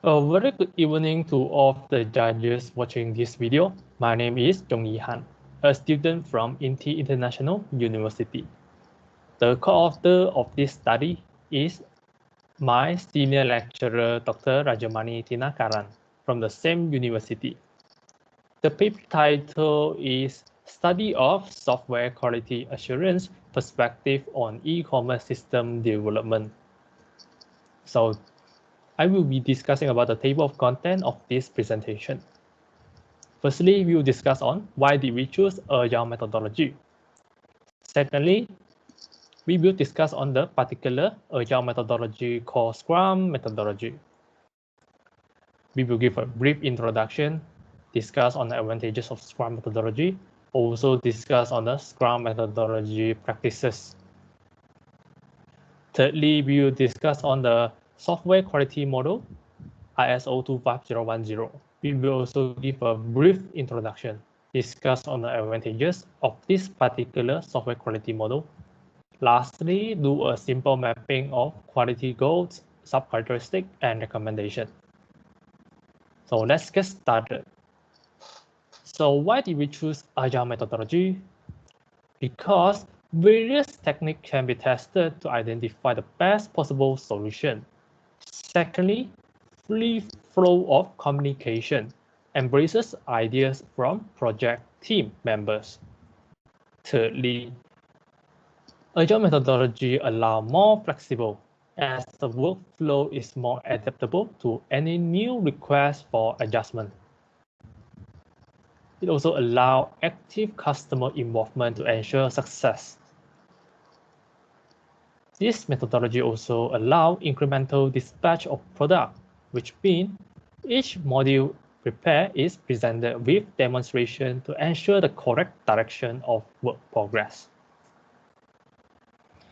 A very good evening to all of the judges watching this video. My name is Jong Han, a student from Inti International University. The co-author of this study is my senior lecturer, Dr. Rajamani Tinakaran, from the same university. The paper title is Study of Software Quality Assurance Perspective on E-commerce System Development. So I will be discussing about the table of content of this presentation. Firstly, we will discuss on why did we choose Agile methodology. Secondly, we will discuss on the particular Agile methodology called Scrum methodology. We will give a brief introduction, discuss on the advantages of Scrum methodology, also discuss on the Scrum methodology practices. Thirdly, we will discuss on the software quality model, ISO 25010. We will also give a brief introduction, discuss on the advantages of this particular software quality model. Lastly, do a simple mapping of quality goals, sub-characteristic, and recommendation. So let's get started. So why did we choose Agile methodology? Because various techniques can be tested to identify the best possible solution. Secondly, free flow of communication embraces ideas from project team members. Thirdly, Agile methodology allows more flexible as the workflow is more adaptable to any new request for adjustment. It also allows active customer involvement to ensure success. This methodology also allows incremental dispatch of product, which means each module prepared is presented with demonstration to ensure the correct direction of work progress.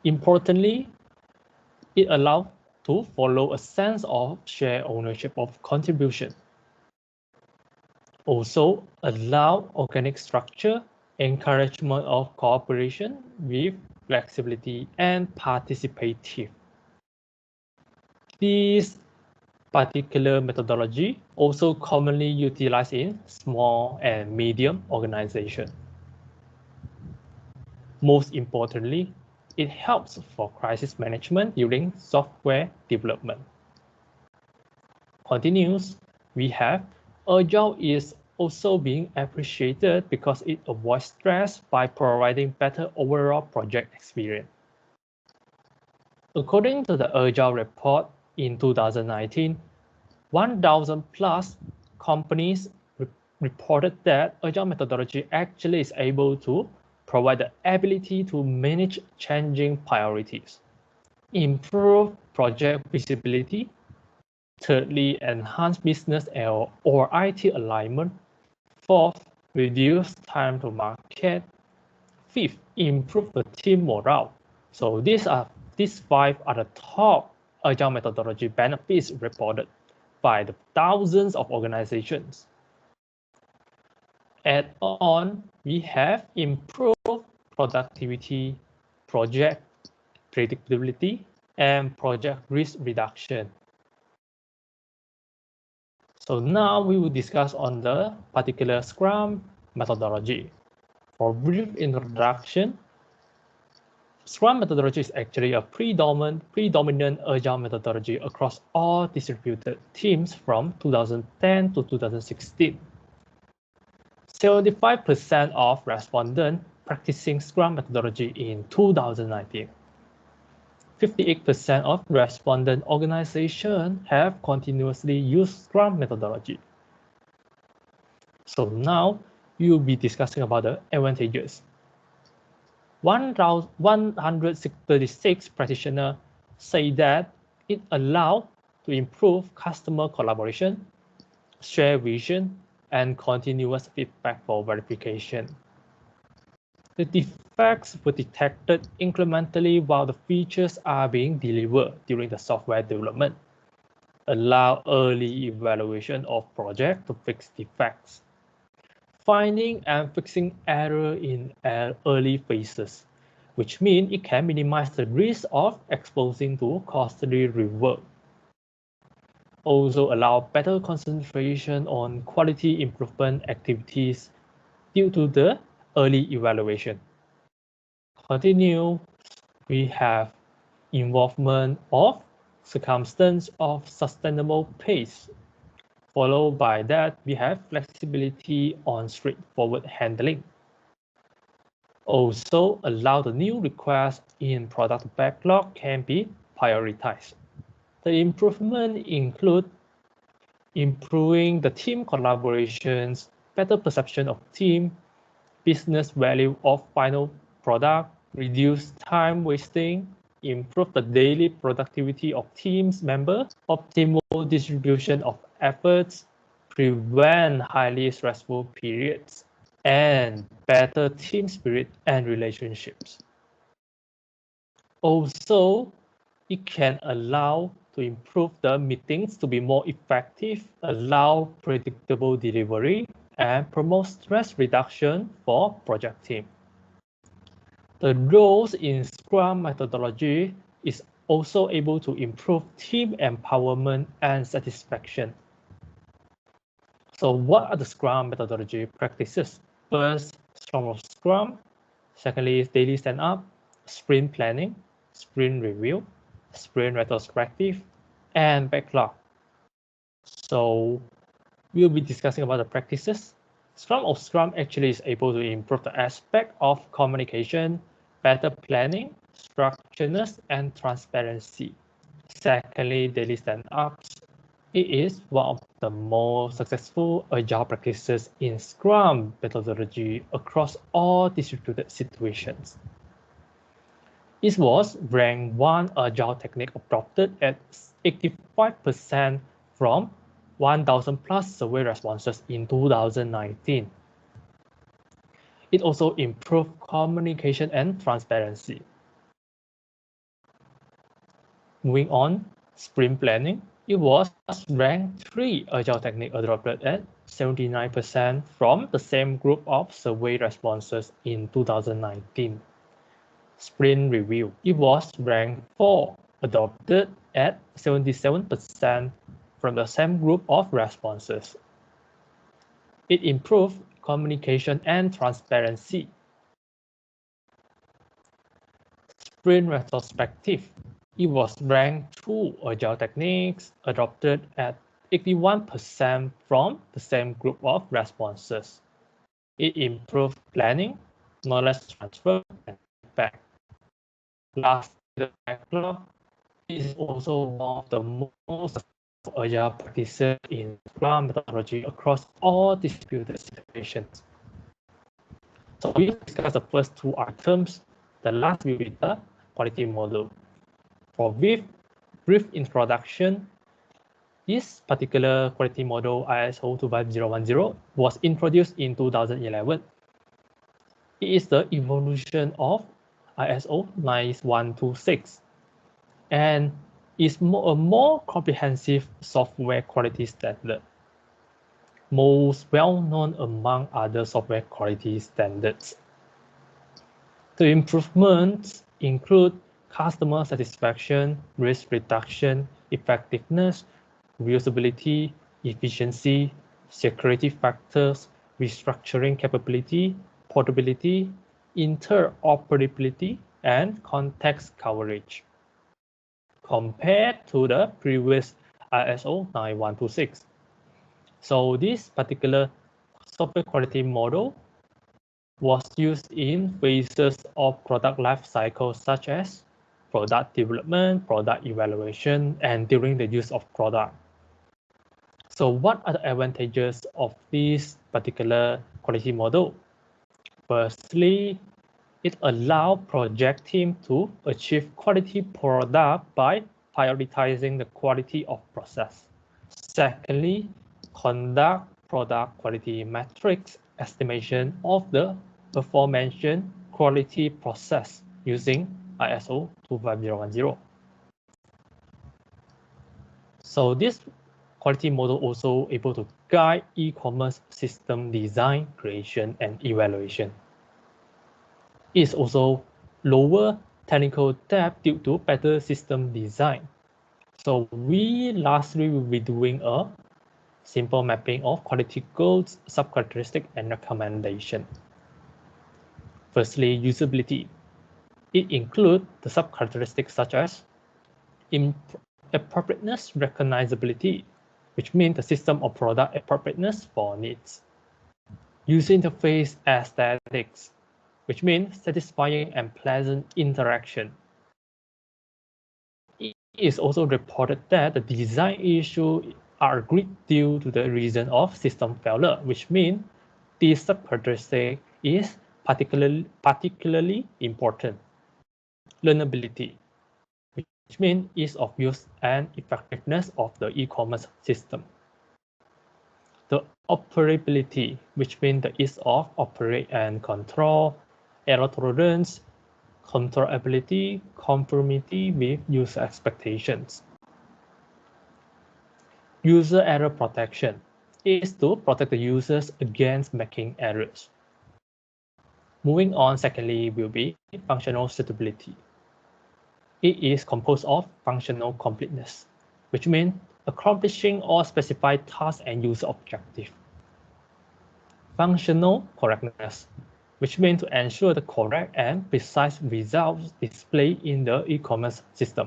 Importantly, it allows to follow a sense of shared ownership of contribution. Also allow organic structure, encouragement of cooperation with flexibility and participative. This particular methodology also commonly utilized in small and medium organizations. Most importantly, it helps for crisis management during software development. Continues, we have Agile is also being appreciated because it avoids stress by providing better overall project experience. According to the Agile report in 2019, 1,000 plus companies reported that Agile methodology actually is able to provide the ability to manage changing priorities, improve project visibility. Thirdly, enhance business or IT alignment. Fourth, reduce time to market. Fifth, improve the team morale. So these 5 are the top Agile methodology benefits reported by the thousands of organizations. Add on, we have improved productivity, project predictability, and project risk reduction. So now we will discuss on the particular Scrum methodology. For brief introduction, Scrum methodology is actually a predominant Agile methodology across all distributed teams from 2010 to 2016. 75% of respondents practicing Scrum methodology in 2019. 58% of respondent organizations have continuously used Scrum methodology. So now we will be discussing about the advantages. 136 practitioners say that it allows to improve customer collaboration, share vision, and continuous feedback for verification. The defects were detected incrementally while the features are being delivered during the software development. Allow early evaluation of project to fix defects. Finding and fixing error in early phases, which means it can minimize the risk of exposing to costly rework. also allow better concentration on quality improvement activities due to the early evaluation. Continue, we have involvement of circumstance of sustainable pace. Followed by that, we have flexibility on straightforward handling. Also allow the new requests in product backlog can be prioritized. The improvement include improving the team collaborations, better perception of team, business value of final product, reduce time wasting, improve the daily productivity of teams members, optimal distribution of efforts, prevent highly stressful periods, and better team spirit and relationships. Also, it can allow to improve the meetings to be more effective, allow predictable delivery, and promote stress reduction for project team. The roles in Scrum methodology is also able to improve team empowerment and satisfaction. So what are the Scrum methodology practices? First, Scrum. Secondly, daily stand-up, sprint planning, sprint review, sprint retrospective, and backlog. So we'll be discussing about the practices. Scrum actually is able to improve the aspect of communication, better planning, structuredness, and transparency. Secondly, daily stand-ups. It is one of the most successful agile practices in Scrum methodology across all distributed situations. It was ranked one agile technique adopted at 85% from 1,000 plus survey responses in 2019. It also improved communication and transparency. Moving on, sprint planning. It was ranked 3 agile technique adopted at 79% from the same group of survey responses in 2019. Sprint review. It was ranked 4, adopted at 77% from the same group of responses. It improved communication and transparency. Sprint retrospective. It was ranked 2 agile techniques adopted at 81% from the same group of responses. It improved planning, knowledge transfer, and feedback. Last, the backlog is also one of the most agile practices in Scrum methodology across all distributed situations. So we discussed the first 2 items. The last will be the quality model. For brief introduction, this particular quality model, ISO 25010, was introduced in 2011. It is the evolution of ISO 9126 and is a more comprehensive software quality standard, most well-known among other software quality standards. The improvements include customer satisfaction, risk reduction, effectiveness, reusability, efficiency, security factors, restructuring capability, portability, interoperability, and context coverage. Compared to the previous ISO 9126. So this particular software quality model was used in phases of product life cycle such as product development, product evaluation, and during the use of product. So what are the advantages of this particular quality model? Firstly, it allows project team to achieve quality product by prioritizing the quality of process. Secondly, conduct product quality metrics estimation of the aforementioned quality process using ISO 25010. So this quality model also able to guide e-commerce system design, creation, and evaluation. It is also lower technical debt due to better system design. So we lastly will be doing a simple mapping of quality goals, subcharacteristic, and recommendation. Firstly, usability. It includes the subcharacteristics such as appropriateness, recognizability, which means the system or product appropriateness for needs. User interface aesthetics, which means satisfying and pleasant interaction. It is also reported that the design issues are agreed due to the reason of system failure, which means this subcharacteristic is particularly important. Learnability, which means ease of use and effectiveness of the e-commerce system. The operability, which means the ease of operate and control, error tolerance, controllability, conformity with user expectations. User error protection is to protect the users against making errors. Moving on, secondly, will be functional suitability. It is composed of functional completeness, which means accomplishing all specified tasks and user objectives. Functional correctness, which means to ensure the correct and precise results displayed in the e-commerce system.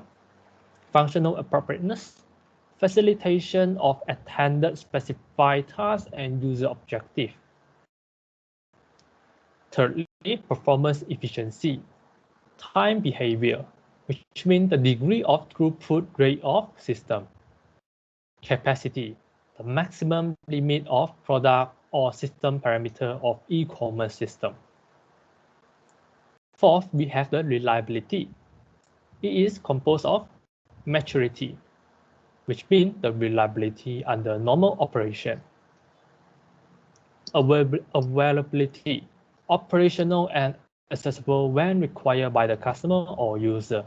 Functional appropriateness, facilitation of attended specified tasks and user objectives. Thirdly, performance efficiency, time behavior, which means the degree of throughput rate of system. Capacity, the maximum limit of product or system parameter of e-commerce system. Fourth, we have the reliability. It is composed of maturity, which means the reliability under normal operation. Availability, operational and accessible when required by the customer or user.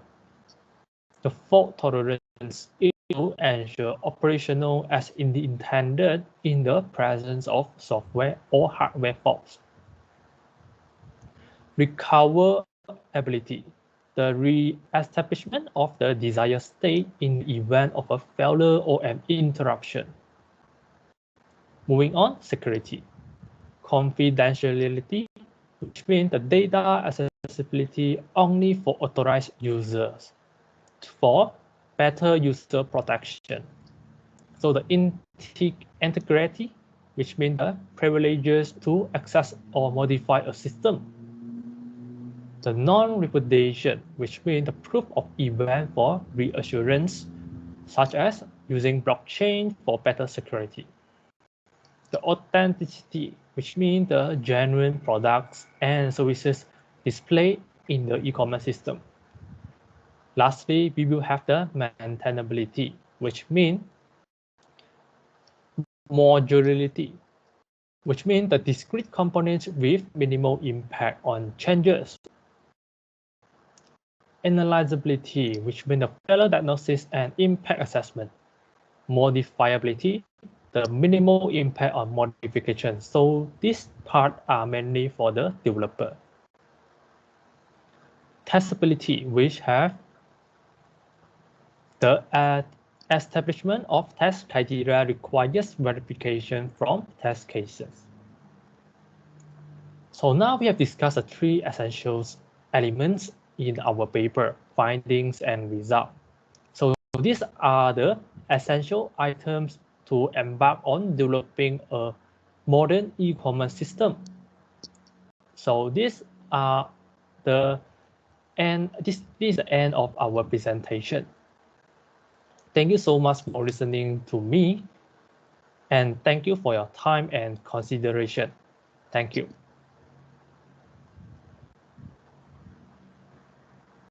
The fault tolerance is to ensure operational as intended in the presence of software or hardware faults. Recoverability, the re-establishment of the desired state in the event of a failure or an interruption. Moving on, security. Confidentiality, which means the data accessibility only for authorized users. For better user protection. So the integrity, which means the privileges to access or modify a system. The non-repudiation, which means the proof of event for reassurance, such as using blockchain for better security. The authenticity, which means the genuine products and services displayed in the e-commerce system. Lastly, we will have the maintainability, which means modularity, which means the discrete components with minimal impact on changes. Analyzability, which means the failure diagnosis and impact assessment. Modifiability, the minimal impact on modification. So these parts are mainly for the developer. Testability, which have the establishment of test criteria requires verification from test cases. So now we have discussed the three essential elements in our paper, findings and results. So these are the essential items to embark on developing a modern e-commerce system. So these are the end. This is the end of our presentation. Thank you so much for listening to me, and thank you for your time and consideration. Thank you.